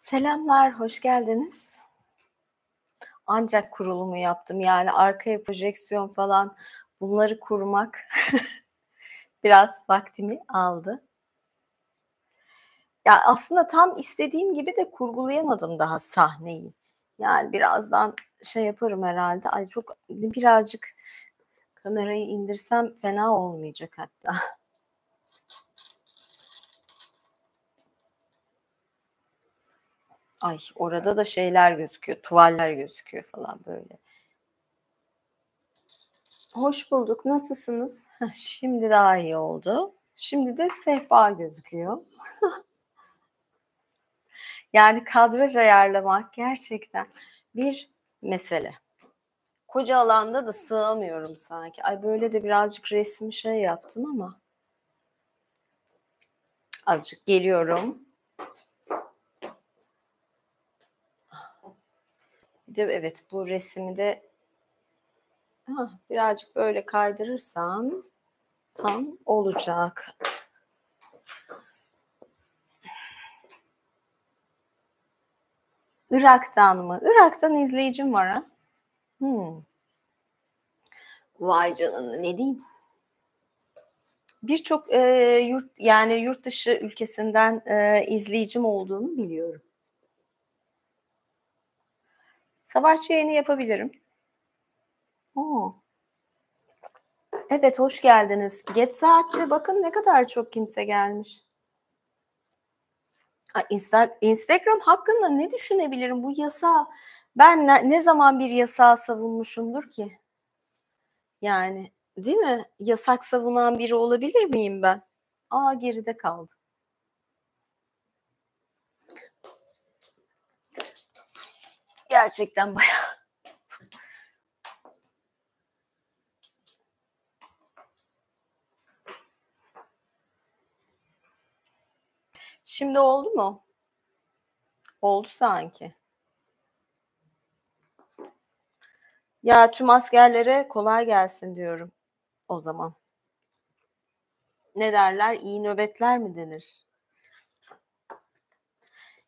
Selamlar, hoş geldiniz. Ancak kurulumu yaptım. Yani arkaya projeksiyon falan bunları kurmak biraz vaktimi aldı. Ya, aslında tam istediğim gibi de kurgulayamadım daha sahneyi. Yani birazdan şey yaparım herhâlde. Ay, çok birazcık kamerayı indirsem fena olmayacak hatta. Ay, orada da şeyler gözüküyor, tuvaller gözüküyor falan böyle. Hoş bulduk, nasılsınız? Heh, şimdi daha iyi oldu. Şimdi de sehpa gözüküyor. Yani kadraj ayarlamak gerçekten bir mesele. Koca alanda da sığamıyorum sanki. Ay, böyle de birazcık resmi şey yaptım ama azıcık geliyorum. Bir de evet, bu resmi de birazcık böyle kaydırırsam tam olacak. Irak'tan mı? Irak'tan izleyicim var ha. Hımm. Vay canına, ne diyeyim? Birçok, yurt dışı ülkesinden, izleyicim olduğunu biliyorum. Savaşçı yayını yapabilirim. O! Evet, hoş geldiniz. Geç saatte bakın ne kadar çok kimse gelmiş. Instagram hakkında ne düşünebilirim? Bu yasağı ben ne zaman bir yasağı savunmuşumdur ki? Yani, değil mi? Yasak savunan biri olabilir miyim ben? Geride kaldı. Gerçekten bayağı. Şimdi oldu mu? Oldu sanki. Ya, tüm askerlere kolay gelsin diyorum o zaman. Ne derler? İyi nöbetler mi denir?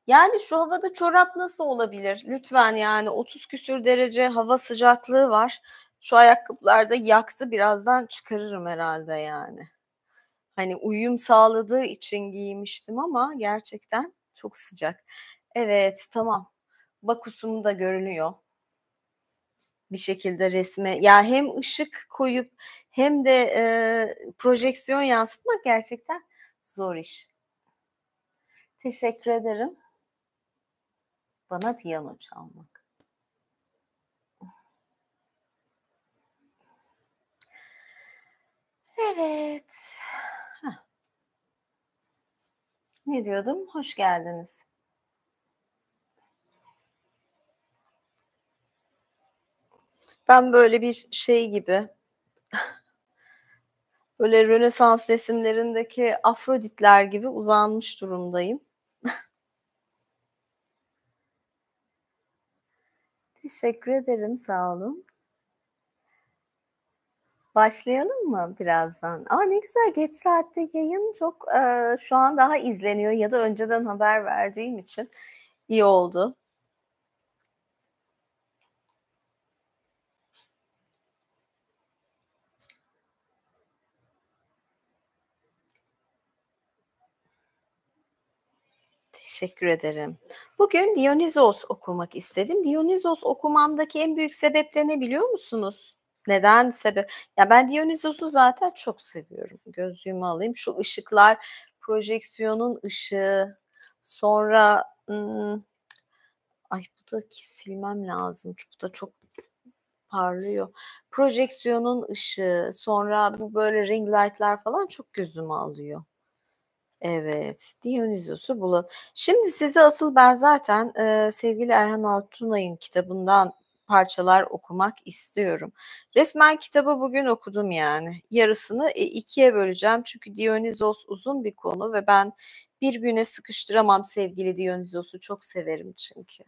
Yani, şu havada çorap nasıl olabilir? Lütfen, yani, 30 küsur derece hava sıcaklığı var. Şu ayakkabılar da yaktı. Birazdan çıkarırım herhâlde, yani. Hani, uyum sağladığı için giymiştim ama gerçekten çok sıcak. Evet, tamam. Bakusum da görünüyor bir şekilde resme. Ya, hem ışık koyup hem de, projeksiyon yansıtmak gerçekten zor iş. Teşekkür ederim. Bana piyano çalmak. Evet. Ne diyordum? Hoş geldiniz. Ben böyle bir şey gibi, böyle Rönesans resimlerindeki Afroditler gibi uzanmış durumdayım. Teşekkür ederim, sağ olun. Başlayalım mı birazdan? Ne güzel, geç saatte yayın çok, şu an daha izleniyor ya da önceden haber verdiğim için iyi oldu. Teşekkür ederim. Bugün Dionysos okumak istedim. Dionysos okumamdaki en büyük sebep de ne biliyor musunuz? Neden sebep? Ya, ben Dionysos'u zaten çok seviyorum. Gözlüğümü alayım. Şu ışıklar, projeksiyonun ışığı, sonra, ay, bu da silmem lazım. Bu da çok parlıyor. Projeksiyonun ışığı, sonra bu böyle ring light'lar falan çok gözümü alıyor. Evet, Dionysos'u bulalım. Şimdi size asıl ben zaten, sevgili Erhan Altunay'ın kitabından parçalar okumak istiyorum. Resmen kitabı bugün okudum yani. Yarısını, 2'ye böleceğim çünkü Dionysos uzun bir konu ve ben bir güne sıkıştıramam sevgili Dionysos'u. Çok severim çünkü.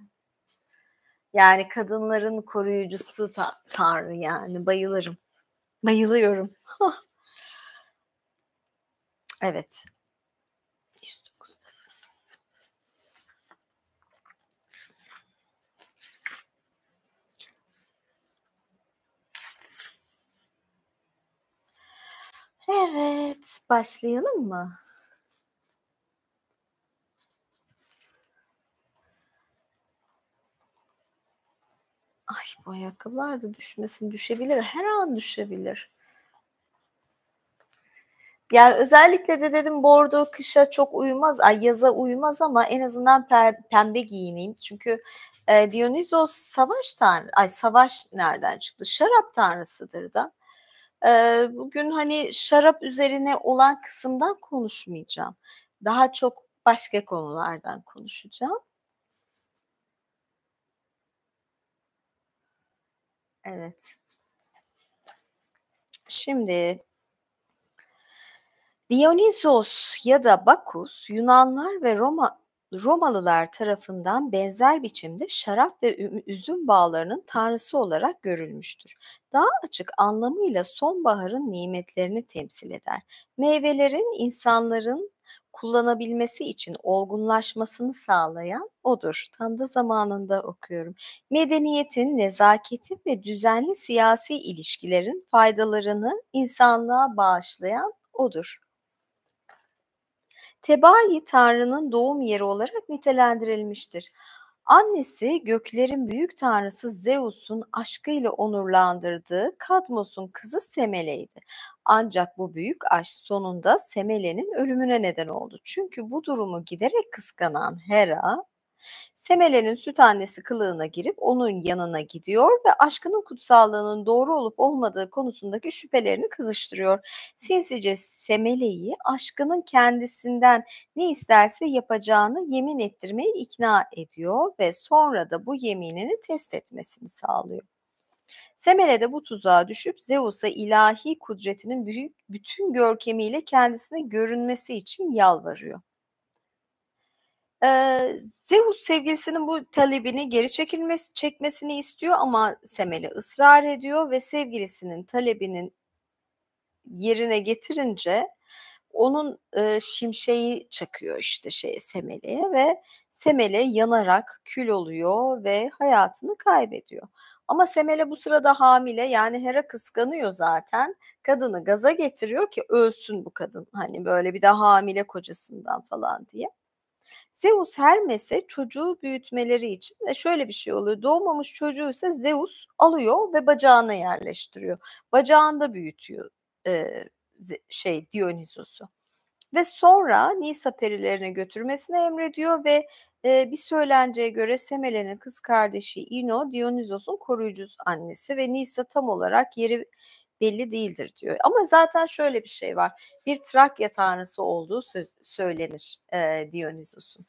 Yani kadınların koruyucusu tanrı yani bayılırım. Bayılıyorum. Evet. Evet, başlayalım mı? Ay, bu ayakkabılar da düşmesin, düşebilir, her an düşebilir. Yani, özellikle de dedim bordo kışa çok uyumaz, ay, yaza uymaz ama en azından pembe giyineyim. Çünkü, Dionysos savaş ay, savaş nereden çıktı? Şarap tanrısıdır da. Bugün, hani, şarap üzerine olan kısımdan konuşmayacağım. Daha çok başka konulardan konuşacağım. Evet. Şimdi Dionysos ya da Bakus, Yunanlar ve Romalılar tarafından benzer biçimde şarap ve üzüm bağlarının tanrısı olarak görülmüştür. Daha açık anlamıyla sonbaharın nimetlerini temsil eder. Meyvelerin insanların kullanabilmesi için olgunlaşmasını sağlayan odur. Tam da zamanında okuyorum. Medeniyetin, nezaketin ve düzenli siyasi ilişkilerin faydalarını insanlığa bağışlayan odur. Tebai Tanrı'nın doğum yeri olarak nitelendirilmiştir. Annesi göklerin büyük tanrısı Zeus'un aşkıyla onurlandırdığı Kadmos'un kızı Semele'ydi. Ancak bu büyük aşk sonunda Semele'nin ölümüne neden oldu. Çünkü bu durumu giderek kıskanan Hera, Semele'nin süt annesi kılığına girip onun yanına gidiyor ve aşkının kutsallığının doğru olup olmadığı konusundaki şüphelerini kızıştırıyor. Sinsice Semele'yi aşkının kendisinden ne isterse yapacağını yemin ettirmeye ikna ediyor ve sonra da bu yeminini test etmesini sağlıyor. Semele de bu tuzağa düşüp Zeus'a ilahi kudretinin bütün görkemiyle kendisine görünmesi için yalvarıyor. Zeus sevgilisinin bu talebini geri çekmesini istiyor ama Semele ısrar ediyor ve sevgilisinin talebinin yerine getirince onun, şimşeği çakıyor, işte, Semele'ye ve Semele yanarak kül oluyor ve hayatını kaybediyor. Ama Semele bu sırada hamile, yani Hera kıskanıyor zaten. Kadını gaza getiriyor ki ölsün bu kadın, hani, böyle, bir de hamile kocasından falan diye. Zeus Hermes'e çocuğu büyütmeleri için ve şöyle bir şey oluyor. Doğmamış çocuğu ise Zeus alıyor ve bacağına yerleştiriyor. Bacağında büyütüyor, Dionysos'u ve sonra Nisa perilerine götürmesini emrediyor ve, bir söylenceye göre Semele'nin kız kardeşi Ino, Dionysos'un koruyucu annesi ve Nisa tam olarak yeri belli değildir diyor. Ama zaten şöyle bir şey var, bir Trakya tanrısı olduğu söylenir, Dionysos'un.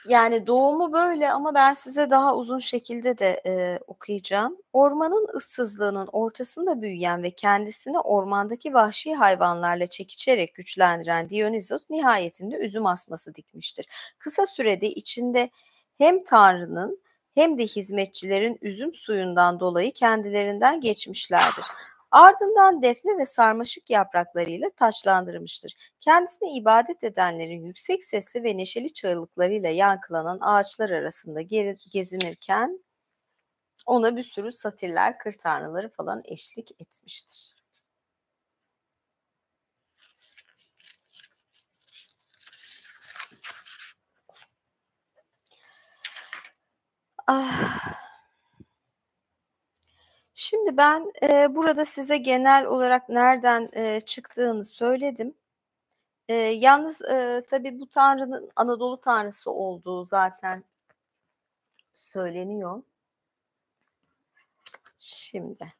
Yani doğumu böyle ama ben size daha uzun şekilde de, okuyacağım. Ormanın ıssızlığının ortasında büyüyen ve kendisini ormandaki vahşi hayvanlarla çekişerek güçlendiren Dionysos nihayetinde üzüm asması dikmiştir. Kısa sürede içinde hem Tanrı'nın hem de hizmetçilerin üzüm suyundan dolayı kendilerinden geçmişlerdir. Ardından defne ve sarmaşık yapraklarıyla taçlandırmıştır. Kendisine ibadet edenlerin yüksek sesli ve neşeli çığlıklarıyla yankılanan ağaçlar arasında gezinirken ona bir sürü satirler, kır tanrıları falan eşlik etmiştir. Ah, şimdi ben, burada size genel olarak nereden, çıktığını söyledim. Yalnız, tabii bu tanrının Anadolu tanrısı olduğu zaten söyleniyor. Şimdi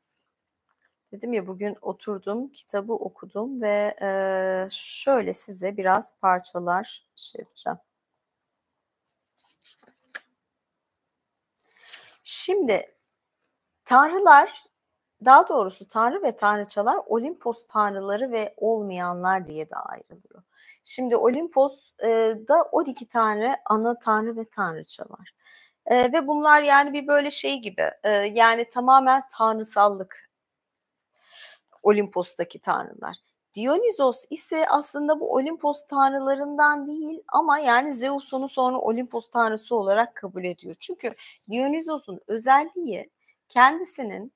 dedim ya bugün oturdum, kitabı okudum ve, şöyle size biraz parçalar şey yapacağım. Şimdi tanrılar, daha doğrusu tanrı ve tanrıçalar Olimpos tanrıları ve olmayanlar diye de ayrılıyor. Şimdi Olimpos da 12 tane ana tanrı ve tanrıça var. Ve bunlar yani bir böyle şey gibi, yani tamamen tanrısallık Olimpos'taki tanrılar. Dionizos ise aslında bu Olimpos tanrılarından değil ama yani Zeus onu sonra Olimpos tanrısı olarak kabul ediyor. Çünkü Dionizos'un özelliği kendisinin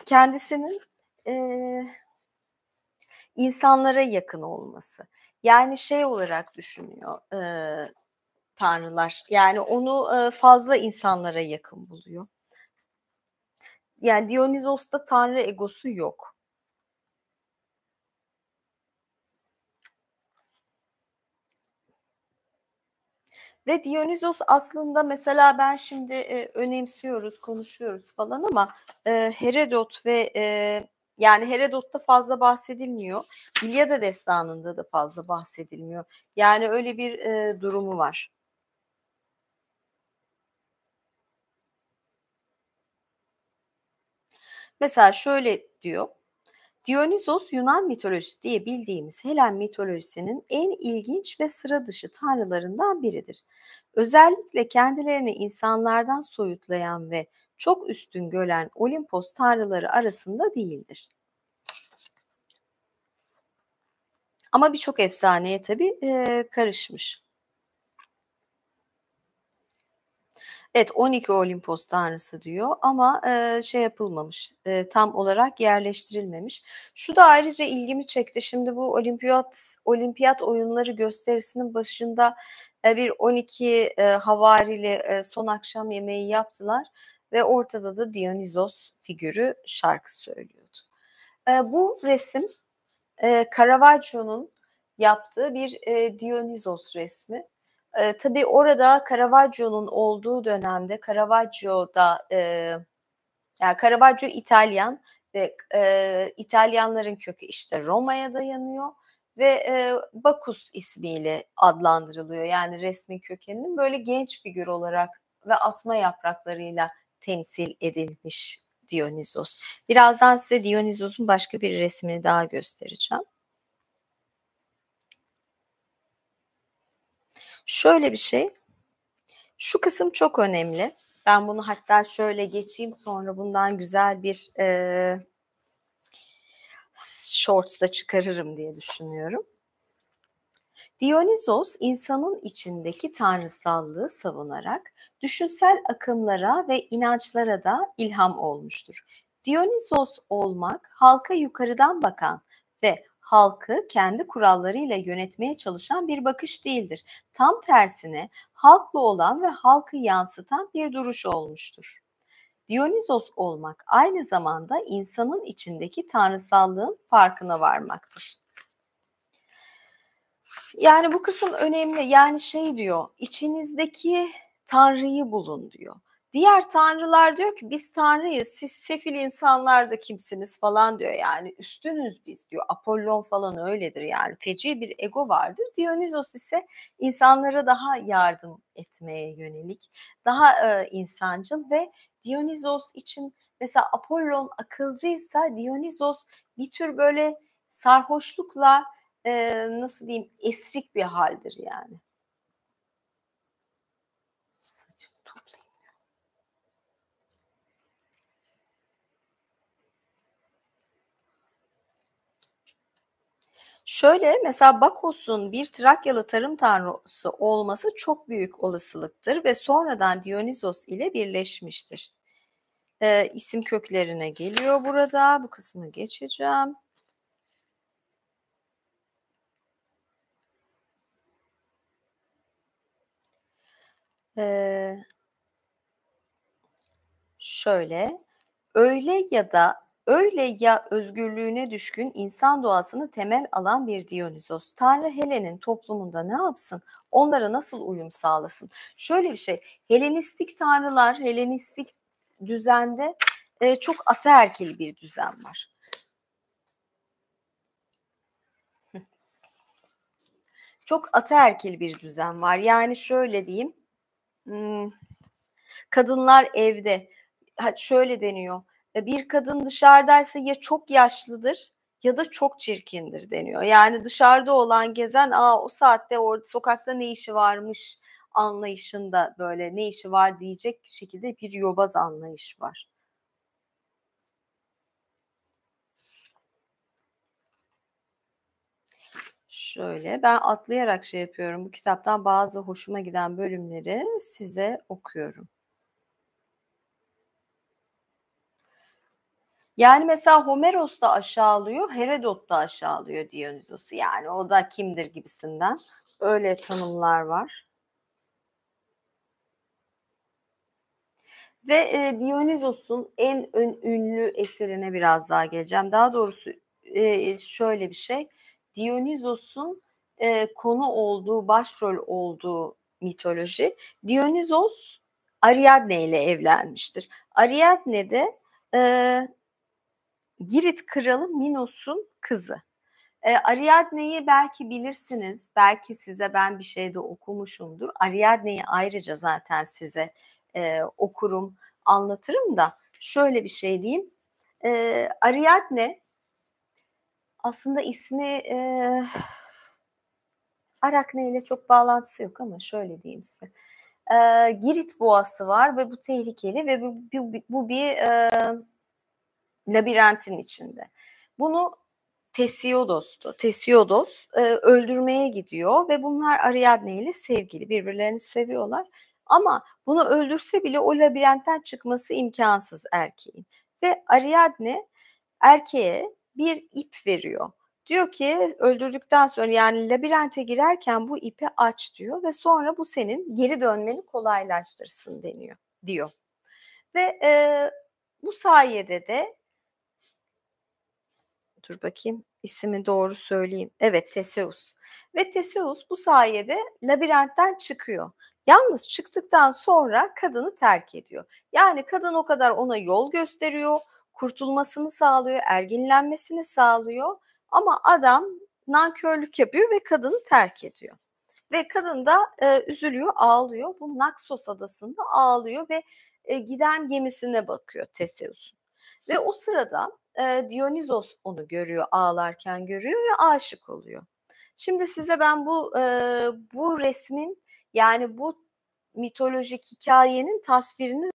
kendisinin, eee, insanlara yakın olması. Yani şey olarak düşünüyor, tanrılar, yani onu, fazla insanlara yakın buluyor. Yani Dionizos'ta tanrı egosu yok. Ve Dionizos aslında mesela ben şimdi, önemsiyoruz, konuşuyoruz falan ama, Herodot ve, yani Herodot'ta fazla bahsedilmiyor. İlyada Destanı'nda da fazla bahsedilmiyor. Yani öyle bir, durumu var. Mesela şöyle diyor: Dionysos Yunan mitolojisi diye bildiğimiz Helen mitolojisinin en ilginç ve sıra dışı tanrılarından biridir. Özellikle kendilerini insanlardan soyutlayan ve çok üstün gören Olimpos tanrıları arasında değildir. Ama birçok efsaneye tabii karışmış. Evet, 12 Olimpos tanrısı diyor ama, şey yapılmamış, tam olarak yerleştirilmemiş. Şu da ayrıca ilgimi çekti. Şimdi bu olimpiyat oyunları gösterisinin başında, bir 12, havarili, son akşam yemeği yaptılar ve ortada da Dionysos figürü şarkı söylüyordu. Bu resim, Caravaggio'nun yaptığı bir, Dionysos resmi. Tabii orada Caravaggio'nun olduğu dönemde Caravaggio'da, yani Caravaggio İtalyan ve, İtalyanların kökü, işte, Roma'ya dayanıyor ve, Bacchus ismiyle adlandırılıyor. Yani resmin kökeninin böyle genç figür olarak ve asma yapraklarıyla temsil edilmiş Dionysos. Birazdan size Dionysos'un başka bir resmini daha göstereceğim. Şöyle bir şey, şu kısım çok önemli. Ben bunu hatta şöyle geçeyim, sonra bundan güzel bir, shorts da çıkarırım diye düşünüyorum. Dionysos, insanın içindeki tanrısallığı savunarak düşünsel akımlara ve inançlara da ilham olmuştur. Dionysos olmak, halka yukarıdan bakan ve halkı kendi kurallarıyla yönetmeye çalışan bir bakış değildir. Tam tersine halkla olan ve halkı yansıtan bir duruş olmuştur. Dionysos olmak aynı zamanda insanın içindeki tanrısallığın farkına varmaktır. Yani bu kısım önemli. Yani şey diyor, içinizdeki Tanrı'yı bulun diyor. Diğer tanrılar diyor ki biz Tanrıyız, siz sefil insanlar da kimsiniz falan diyor. Yani üstünüz biz diyor. Apollon falan öyledir yani. Feci bir ego vardır. Dionysos ise insanlara daha yardım etmeye yönelik, daha insancıl ve Dionysos için mesela Apollon akılcıysa Dionysos bir tür böyle sarhoşlukla nasıl diyeyim, esrik bir hâldir yani. Saçımı toplayayım. Şöyle, mesela Bakos'un bir Trakyalı tarım tanrısı olması çok büyük olasılıktır ve sonradan Dionysos ile birleşmiştir. İsim köklerine geliyor burada. Bu kısmı geçeceğim. Eee Şöyle, öyle ya özgürlüğüne düşkün insan doğasını temel alan bir Dionysos. Tanrı Helen'in toplumunda ne yapsın? Onlara nasıl uyum sağlasın? Şöyle bir şey, Helenistik tanrılar, Helenistik düzende, çok ataerkil bir düzen var. Çok ataerkil bir düzen var. Yani şöyle diyeyim, ımm kadınlar evde. Şöyle deniyor, bir kadın dışarıdaysa ya çok yaşlıdır ya da çok çirkindir deniyor. Yani dışarıda olan gezen, o saatte orada sokakta ne işi varmış anlayışında böyle ne işi var diyecek şekilde bir yobaz anlayış var. Şöyle, ben atlayarak şey yapıyorum, bu kitaptan bazı hoşuma giden bölümleri size okuyorum. Yani, mesela Homeros da aşağılıyor, Herodot da aşağılıyor Dionysos'u. Yani, o da kimdir gibisinden öyle tanımlar var. Ve, Dionysos'un en ünlü eserine biraz daha geleceğim. Daha doğrusu, şöyle bir şey, Dionysos'un, konu olduğu, başrol olduğu mitoloji, Dionysos Ariadne ile evlenmiştir. Ariadne de, eee, Girit kralı Minos'un kızı. Ariadne'yi belki bilirsiniz, belki size ben bir şeyde okumuşumdur. Ariadne'yi ayrıca zaten size, okurum, anlatırım da şöyle bir şey diyeyim. Ariadne aslında ismi, Arakne ile çok bağlantısı yok ama şöyle diyeyim size. Girit boğası var ve bu tehlikeli ve bu bir, labirentin içinde. Bunu Tesiodos, öldürmeye gidiyor ve bunlar Ariadne ile sevgili, birbirlerini seviyorlar ama bunu öldürse bile o labirentten çıkması imkânsız erkeğin ve Ariadne erkeğe bir ip veriyor. Diyor ki öldürdükten sonra, yani labirente girerken bu ipi aç diyor ve sonra bu senin geri dönmeni kolaylaştırsın diyor ve, bu sayede de dur bakayım, ismini doğru söyleyeyim. Evet, Teseus ve Teseus bu sayede labirentten çıkıyor. Yalnız çıktıktan sonra kadını terk ediyor. Yani kadın o kadar ona yol gösteriyor, kurtulmasını sağlıyor, erginlenmesini sağlıyor ama adam nankörlük yapıyor ve kadını terk ediyor. Ve kadın da, üzülüyor, ağlıyor. Bu Naxos adasında ağlıyor ve, giden gemisine bakıyor Teseus'un. Ve o sırada, Dionysos onu görüyor, ağlarken görüyor ve aşık oluyor. Şimdi size ben bu resmin, yani bu mitolojik hikâyenin tasvirini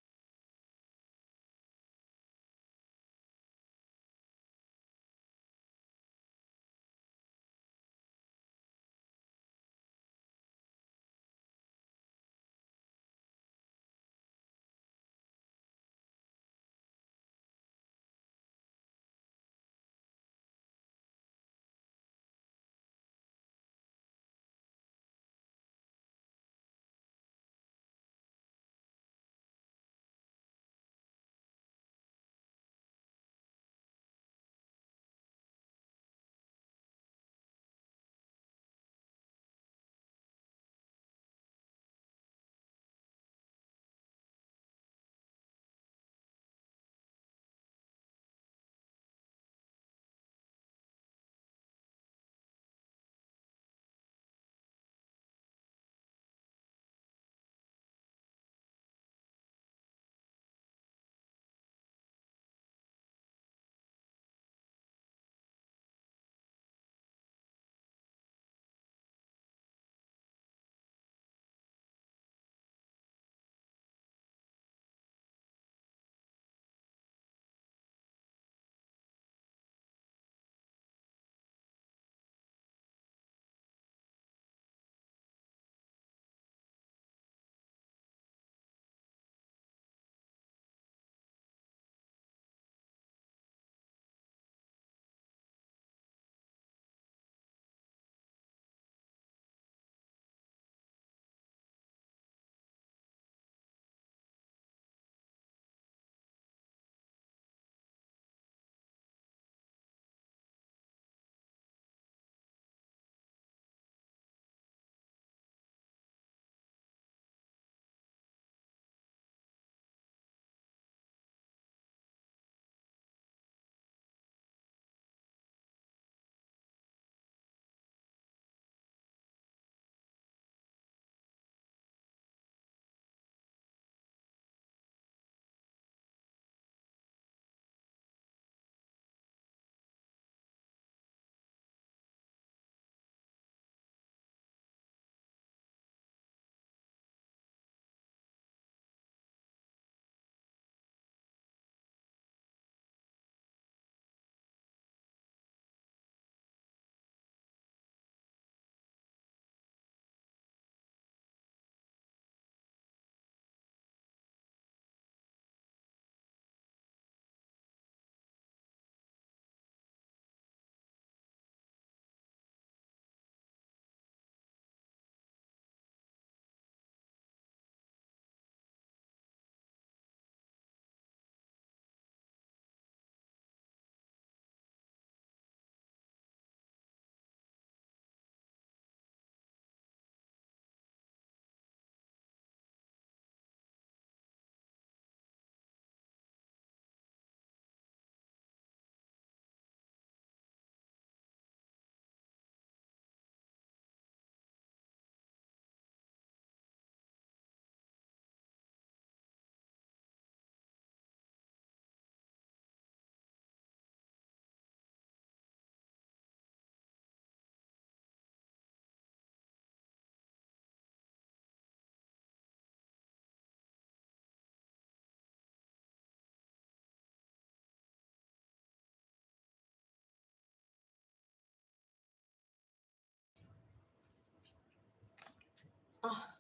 Ah,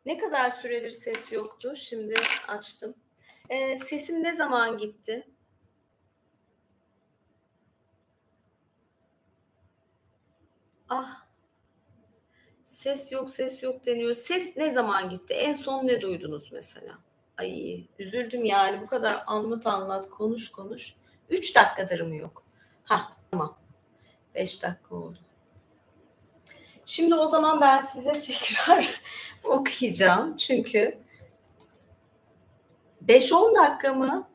ne kadar süredir ses yoktu. Şimdi açtım. Sesim ne zaman gitti? Ah, ses yok, ses yok deniyor. Ses ne zaman gitti? En son ne duydunuz mesela? Ay, üzüldüm yani bu kadar anlat anlat, konuş konuş. 3 dakikadır mı yok? Hah, tamam. 5 dakika oldu. Şimdi o zaman ben size tekrar okuyacağım. Çünkü 5-10 dakika mı?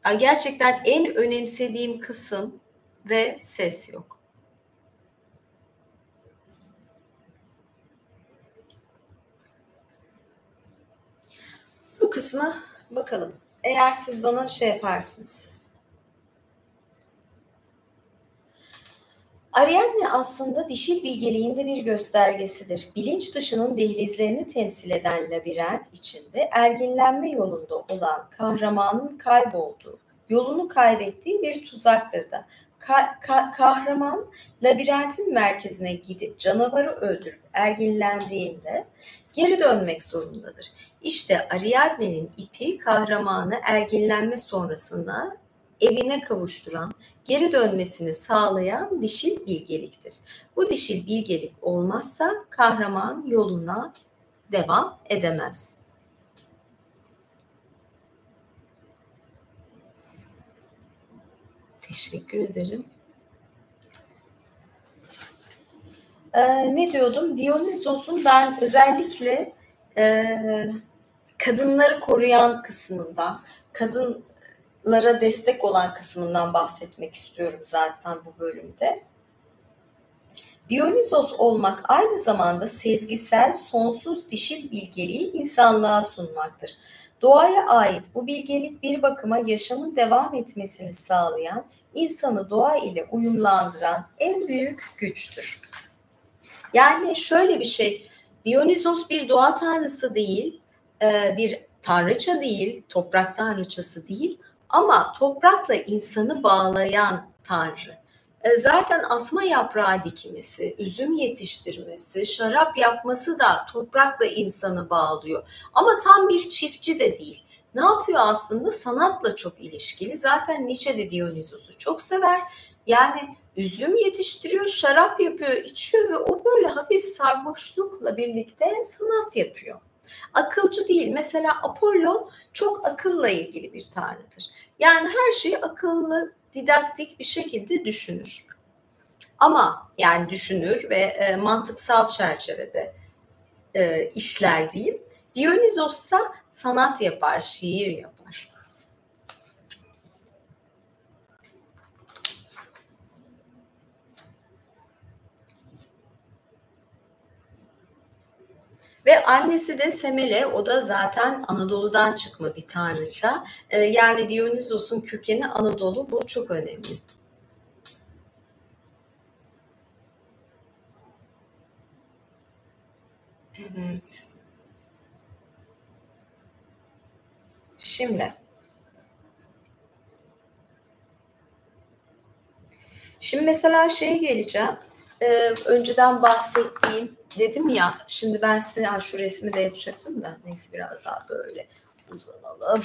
Ya gerçekten en önemsediğim kısım ve ses yok. Bu kısmı bakalım. Eğer siz bana şey yaparsınız. Ariadne aslında dişil bilgeliğin de bir göstergesidir. Bilinç dışının dehlizlerini temsil eden labirent içinde erginlenme yolunda olan kahramanın kaybolduğu, yolunu kaybettiği bir tuzaktır da. Kahraman labirentin merkezine gidip canavarı öldürüp erginlendiğinde geri dönmek zorundadır. İşte Ariadne'nin ipi kahramanı erginlenme sonrasında evine kavuşturan, geri dönmesini sağlayan dişil bilgeliktir. Bu dişil bilgelik olmazsa kahraman yoluna devam edemez. Teşekkür ederim. Ne diyordum? Dionysos'un ben özellikle kadınları koruyan kısmından, kadınlara destek olan kısmından bahsetmek istiyorum zaten bu bölümde. Dionysos olmak aynı zamanda sezgisel, sonsuz dişil bilgeliği insanlığa sunmaktır. Doğaya ait bu bilgelik bir bakıma yaşamın devam etmesini sağlayan, insanı doğa ile uyumlandıran en büyük güçtür. Yani şöyle bir şey, Dionysos bir doğa tanrısı değil, bir tanrıça değil, toprak tanrıçası değil ama toprakla insanı bağlayan tanrı. Zaten asma yaprağı dikmesi, üzüm yetiştirmesi, şarap yapması da toprakla insanı bağlıyor. Ama tam bir çiftçi de değil. Ne yapıyor aslında? Sanatla çok ilişkili. Zaten Nietzsche de Dionysos'u çok sever. Yani üzüm yetiştiriyor, şarap yapıyor, içiyor ve o böyle hafif sarhoşlukla birlikte sanat yapıyor. Akılcı değil. Mesela Apollon çok akılla ilgili bir tanrıdır. Yani her şeyi akıllı, didaktik bir şekilde düşünür. Ama yani düşünür ve mantıksal çerçevede işler diyeyim. Dionysos ise sanat yapar, şiir yapar. Ve annesi de Semele, o da zaten Anadolu'dan çıkma bir tanrıça. Yani Dionysos'un kökeni Anadolu, bu çok önemli. Evet. Şimdi mesela şeye geleceğim. Önceden bahsettiğim dedim ya, şimdi ben size şu resmi de yapacaktım da neyse biraz daha böyle uzanalım.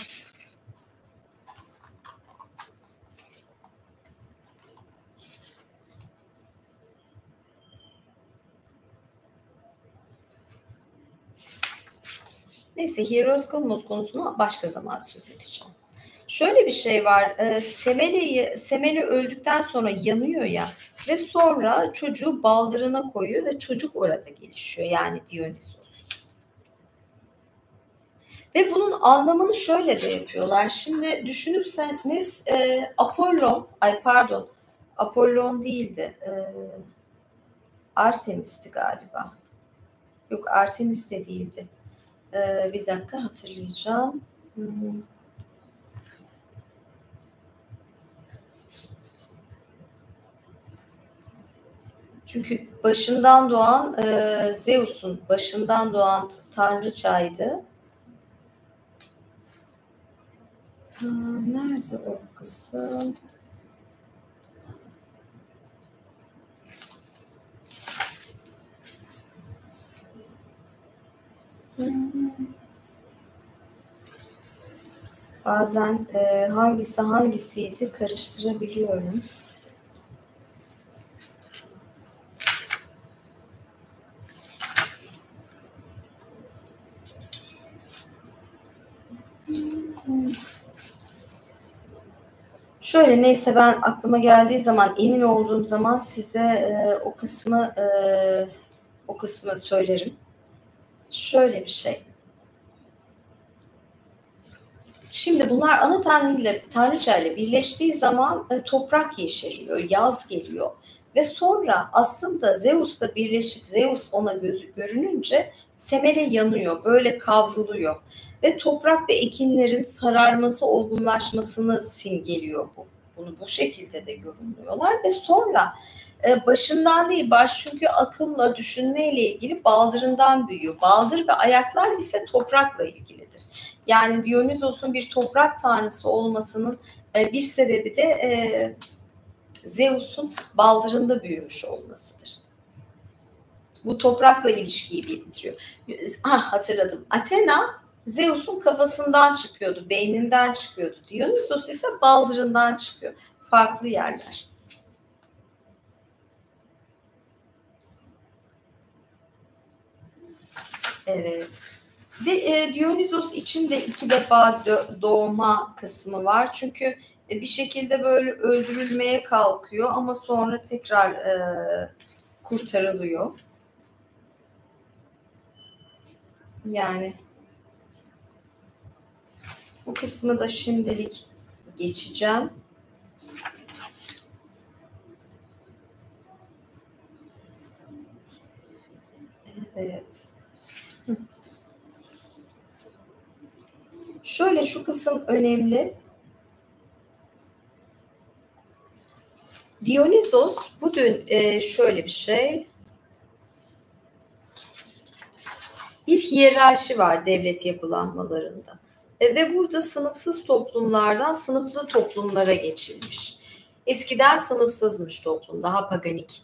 Neyse Hieroskopos konusunu başka zaman söz edeceğim. Şöyle bir şey var. Semele öldükten sonra yanıyor ya ve sonra çocuğu baldırına koyuyor ve çocuk orada gelişiyor. Yani Dionysos. Ve bunun anlamını şöyle de yapıyorlar. Şimdi düşünürseniz Apollon değildi. Artemis'ti galiba. Yok, Artemis de değildi. Bir dakika hatırlayacağım. Çünkü başından doğan Zeus'un başından doğan tanrıçaydı. Nerede o kısım? Bazen hangisi hangisiydi karıştırabiliyorum. Şöyle, neyse, ben aklıma geldiği zaman, emin olduğum zaman size o kısmı söylerim. Şöyle bir şey. Şimdi bunlar ana tanrı ile tanrıça ile birleştiği zaman toprak yeşeriyor, yaz geliyor ve sonra aslında Zeus'la birleşip Zeus ona görününce Semele yanıyor, böyle kavruluyor ve toprak ve ekinlerin sararması, olgunlaşmasını simgeliyor bu. Bunu bu şekilde de yorumluyorlar ve sonra başından değil, baş çünkü akılla, düşünmeyle ilgili baldırından büyüyor. Baldır ve ayaklar ise toprakla ilgilidir. Yani Dionysos'un bir toprak tanrısı olmasının bir sebebi de Zeus'un baldırında büyümüş olmasıdır. Bu toprakla ilişkiyi bildiriyor. Hatırladım. Athena Zeus'un kafasından çıkıyordu, beyninden çıkıyordu. Dionysos ise baldırından çıkıyor. Farklı yerler. Evet. Ve Dionysos için de 2 defa doğma kısmı var. Çünkü bir şekilde böyle öldürülmeye kalkıyor ama sonra tekrar kurtarılıyor. Yani bu kısmı da şimdilik geçeceğim. Evet. Şöyle, şu kısım önemli. Dionysos bugün şöyle bir şey. Bir hiyerarşi var devlet yapılanmalarında. Ve burada sınıfsız toplumlardan sınıflı toplumlara geçilmiş. Eskiden sınıfsızmış toplum, daha paganik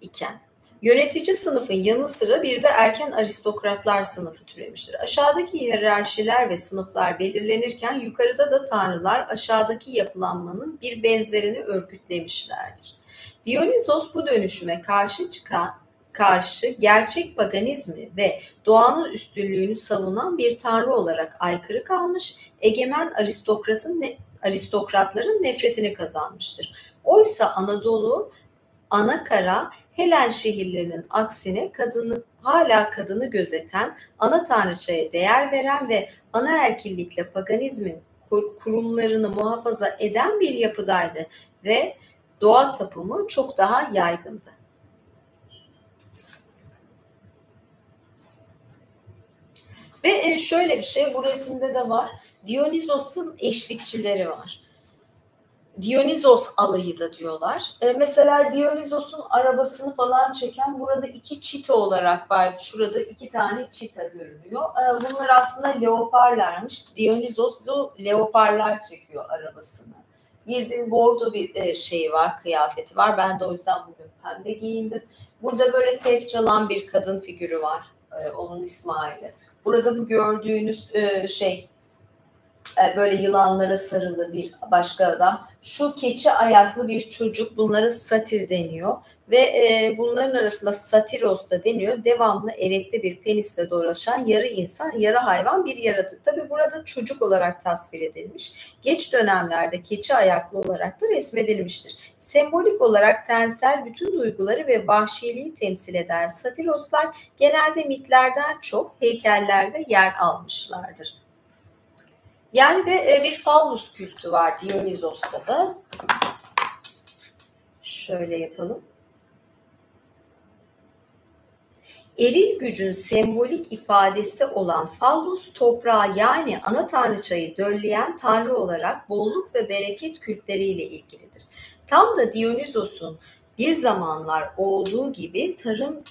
iken. Yönetici sınıfın yanı sıra bir de erken aristokratlar sınıfı türemiştir. Aşağıdaki hiyerarşiler ve sınıflar belirlenirken yukarıda da tanrılar aşağıdaki yapılanmanın bir benzerini örgütlemişlerdir. Dionysos bu dönüşüme karşı gerçek paganizmi ve doğanın üstünlüğünü savunan bir tanrı olarak aykırı kalmış, egemen aristokratların nefretini kazanmıştır. Oysa Anadolu, Anakara, Helen şehirlerinin aksine hala kadını gözeten, ana tanrıçaya değer veren ve anaerkillikle paganizmin kurumlarını muhafaza eden bir yapıdaydı ve doğa tapımı çok daha yaygındı. Ve şöyle bir şey, bu resimde de var. Dionysos'un eşlikçileri var. Dionysos alayı da diyorlar. Mesela Dionysos'un arabasını falan çeken burada 2 çita olarak var. Şurada 2 tane çita görünüyor. Bunlar aslında leoparlarmış. Dionysos'u leoparlar çekiyor arabasını. Bir de bordo bir şey var, kıyafeti var. Ben de o yüzden bugün pembe giyindim. Burada böyle tef çalan bir kadın figürü var. Onun İsmail'i. Burada bu gördüğünüz böyle yılanlara sarılı bir başka adam. Şu keçi ayaklı bir çocuk, bunlara satir deniyor ve bunların arasında satiros da deniyor. Devamlı erekli bir penisle dolaşan yarı insan, yarı hayvan bir yaratık. Tabi burada çocuk olarak tasvir edilmiş. Geç dönemlerde keçi ayaklı olarak da resmedilmiştir. Sembolik olarak tensel bütün duyguları ve vahşiliği temsil eden satiroslar genelde mitlerden çok heykellerde yer almışlardır. Yani ve bir fallus kültü var Dionysos'ta da. Şöyle yapalım. Eril gücün sembolik ifadesi olan fallus, toprağı yani ana tanrıçayı dölleyen tanrı olarak bolluk ve bereket kültleriyle ilgilidir. Tam da Dionysos'un bir zamanlar olduğu gibi tarım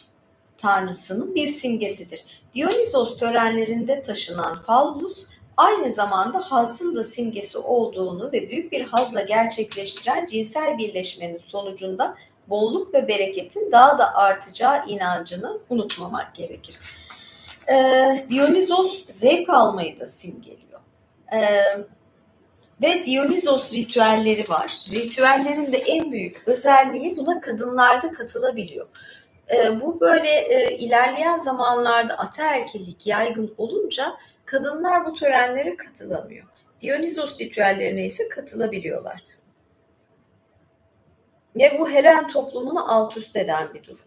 tanrısının bir simgesidir. Dionysos törenlerinde taşınan fallus, aynı zamanda hazın da simgesi olduğunu ve büyük bir hazla gerçekleştiren cinsel birleşmenin sonucunda bolluk ve bereketin daha da artacağı inancını unutmamak gerekir. Dionizos zevk almayı da simgeliyor. Ve Dionizos ritüelleri var. Ritüellerin de en büyük özelliği buna kadınlar da katılabiliyor. Bu böyle ilerleyen zamanlarda ataerkillik yaygın olunca kadınlar bu törenlere katılamıyor. Dionizos ritüellerine ise katılabiliyorlar. Ve bu Helen toplumunu alt üst eden bir durum.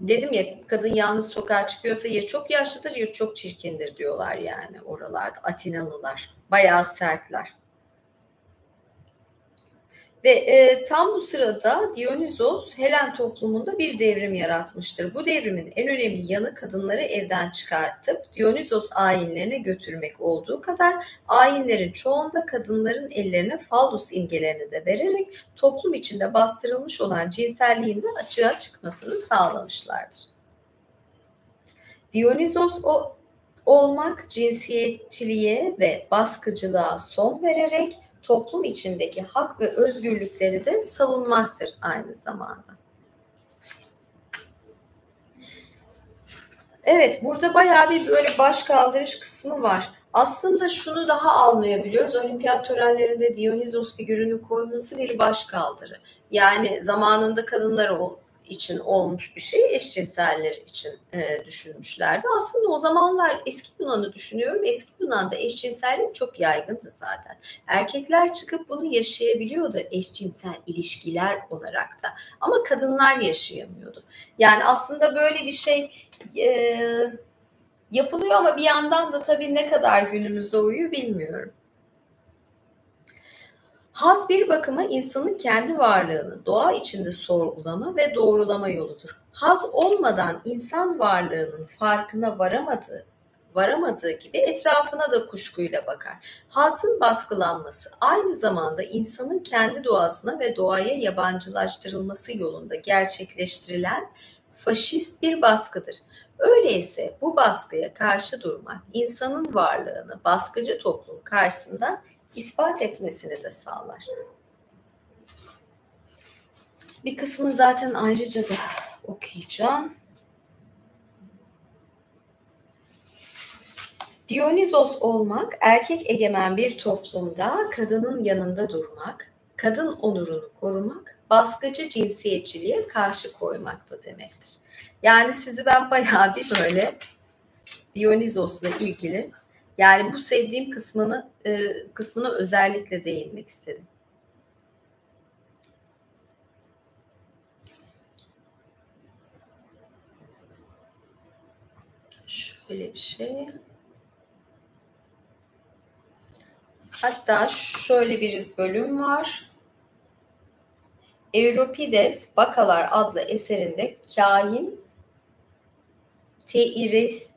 Dedim ya, kadın yalnız sokağa çıkıyorsa ya çok yaşlıdır ya çok çirkindir diyorlar yani oralarda. Atinalılar. Bayağı sertler. Ve tam bu sırada Dionizos Helen toplumunda bir devrim yaratmıştır. Bu devrimin en önemli yanı kadınları evden çıkartıp Dionizos ayinlerine götürmek olduğu kadar ayinlerin çoğunda kadınların ellerine fallus imgelerini de vererek toplum içinde bastırılmış olan cinselliğinden açığa çıkmasını sağlamışlardır. Dionizos olmak cinsiyetçiliğe ve baskıcılığa son vererek toplum içindeki hak ve özgürlükleri de savunmaktır aynı zamanda. Evet, burada bayağı bir böyle baş kaldırış kısmı var. Aslında şunu daha anlayabiliyoruz. Olimpiyat törenlerinde Dionizos figürünü koyması bir baş kaldırı. Yani zamanında kadınlar için olmuş bir şey, eşcinseller için düşünmüşlerdi. Aslında o zamanlar eski Yunan'ı düşünüyorum. Eski Yunan'da eşcinsellik çok yaygındı zaten. Erkekler çıkıp bunu yaşayabiliyordu eşcinsel ilişkiler olarak da. Ama kadınlar yaşayamıyordu. Yani aslında böyle bir şey yapılıyor ama bir yandan da tabii ne kadar günümüze uyuyor bilmiyorum. Haz bir bakıma insanın kendi varlığını doğa içinde sorgulama ve doğrulama yoludur. Haz olmadan insan varlığının farkına varamadığı gibi etrafına da kuşkuyla bakar. Hazın baskılanması aynı zamanda insanın kendi doğasına ve doğaya yabancılaştırılması yolunda gerçekleştirilen faşist bir baskıdır. Öyleyse bu baskıya karşı durmak insanın varlığını baskıcı toplum karşısında ispat etmesini de sağlar. Bir kısmı zaten ayrıca da okuyacağım. Dionizos olmak, erkek egemen bir toplumda kadının yanında durmak, kadın onurunu korumak, baskıcı cinsiyetçiliğe karşı koymakta demektir. Yani sizi ben bayağı bir böyle Dionizos'la ilgili, yani bu sevdiğim kısmına özellikle değinmek istedim. Şöyle bir şey. Hatta şöyle bir bölüm var. Euripides Bakalar adlı eserinde kahin Teiresas'a,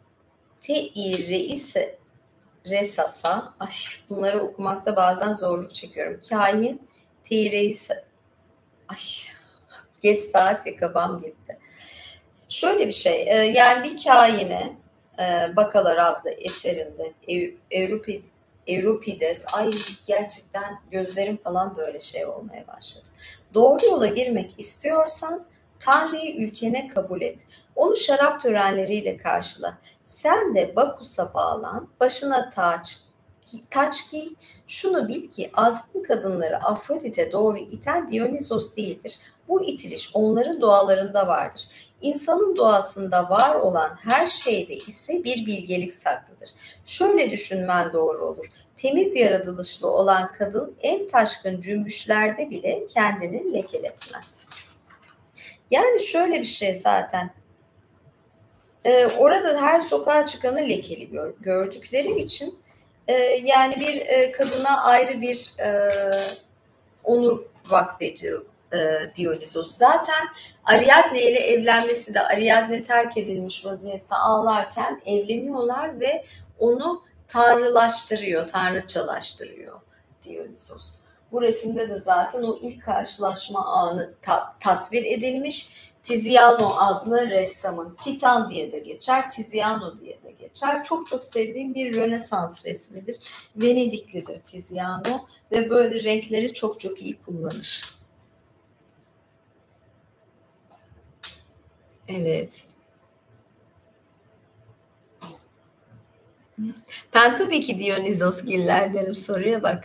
bunları okumakta bazen zorluk çekiyorum. Kahin Teiresas'a, geç saat ya kafam gitti. Şöyle bir şey, yani bir kahine Bakalar adlı eserinde Euripides, gerçekten gözlerim falan böyle şey olmaya başladı. Doğru yola girmek istiyorsan Tanrı'yı ülkene kabul et. Onu şarap törenleriyle karşıla. Sen de Bakus'a bağlan, başına taç giy. Şunu bil ki azgın kadınları Afrodit'e doğru iten Dionysos değildir. Bu itiliş onların doğalarında vardır. İnsanın doğasında var olan her şeyde ise bir bilgelik saklıdır. Şöyle düşünmen doğru olur. Temiz yaratılışlı olan kadın en taşkın cümbüşlerde bile kendini lekeletmez. Yani şöyle bir şey zaten. Orada her sokağa çıkanı lekeli gördükleri için yani bir kadına ayrı bir onur vakfediyor Dionysos. Zaten Ariadne ile evlenmesi de, Ariadne terk edilmiş vaziyette ağlarken evleniyorlar ve onu tanrılaştırıyor, tanrıçalaştırıyor Dionysos. Bu resimde de zaten o ilk karşılaşma anı tasvir edilmiş. Tiziano adlı ressamın, Titan diye de geçer, Tiziano diye de geçer. Çok çok sevdiğim bir Rönesans resmidir. Venediklidir Tiziano ve böyle renkleri çok çok iyi kullanır. Evet. Ben tabii ki Dionizosgiller derim, soruya bak.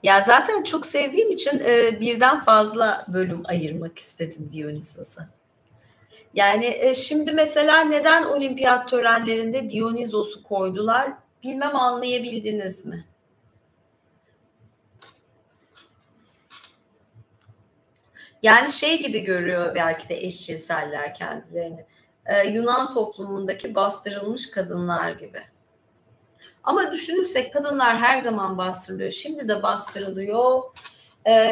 Ya, zaten çok sevdiğim için, birden fazla bölüm ayırmak istedim Dionysos'a. Yani, şimdi mesela neden olimpiyat törenlerinde Dionysos'u koydular, bilmem anlayabildiniz mi? Yani, şey gibi görüyor belki de eşcinseller kendilerini, Yunan toplumundaki bastırılmış kadınlar gibi. Ama düşünürsek kadınlar her zaman bastırılıyor. Şimdi de bastırılıyor.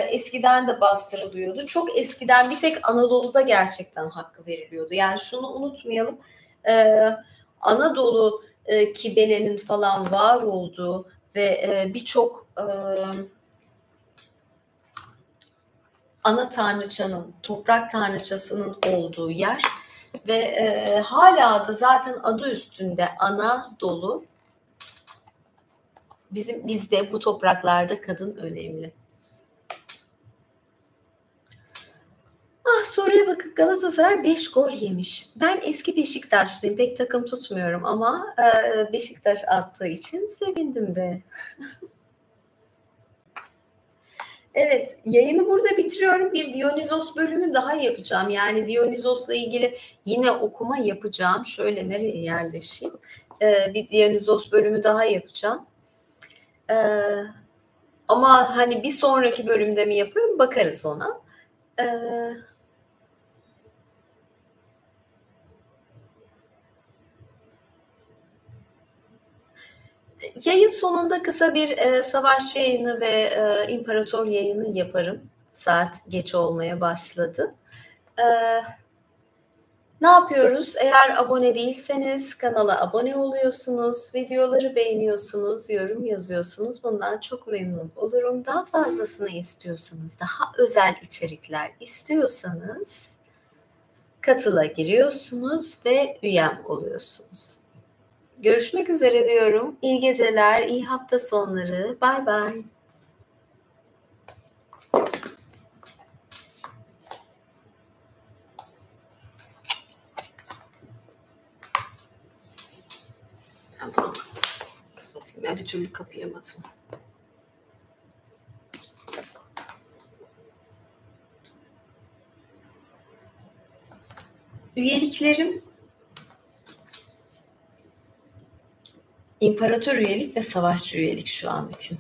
Eskiden de bastırılıyordu. Çok eskiden bir tek Anadolu'da gerçekten hakkı veriliyordu. Yani şunu unutmayalım. Anadolu kibelenin falan var olduğu ve birçok ana tanrıçanın, toprak tanrıçasının olduğu yer ve hala da zaten adı üstünde Anadolu. Bizde bu topraklarda kadın önemli. Soruya bakın, Galatasaray 5 gol yemiş. Ben eski Beşiktaşlıyım, pek takım tutmuyorum ama Beşiktaş attığı için sevindim de. Evet, yayını burada bitiriyorum. Bir Dionysos bölümü daha yapacağım. Yani Dionysos'la ilgili yine okuma yapacağım. Şöyle nereye yerleşeyim? Bir Dionysos bölümü daha yapacağım. Ama hani bir sonraki bölümde mi yaparım, bakarız ona. Yayın sonunda kısa bir savaşçı yayını ve imparator yayını yaparım. Saat geç olmaya başladı. Ne yapıyoruz? Eğer abone değilseniz kanala abone oluyorsunuz, videoları beğeniyorsunuz, yorum yazıyorsunuz. Bundan çok memnun olurum. Daha fazlasını istiyorsanız, daha özel içerikler istiyorsanız katıla giriyorsunuz ve üyem oluyorsunuz. Görüşmek üzere diyorum. İyi geceler, iyi hafta sonları. Bay bay. Tamam. Kapatayım. Ben bir türlü kapayamadım. Üyeliklerim İmparator üyelik ve savaşçı üyelik şu an için.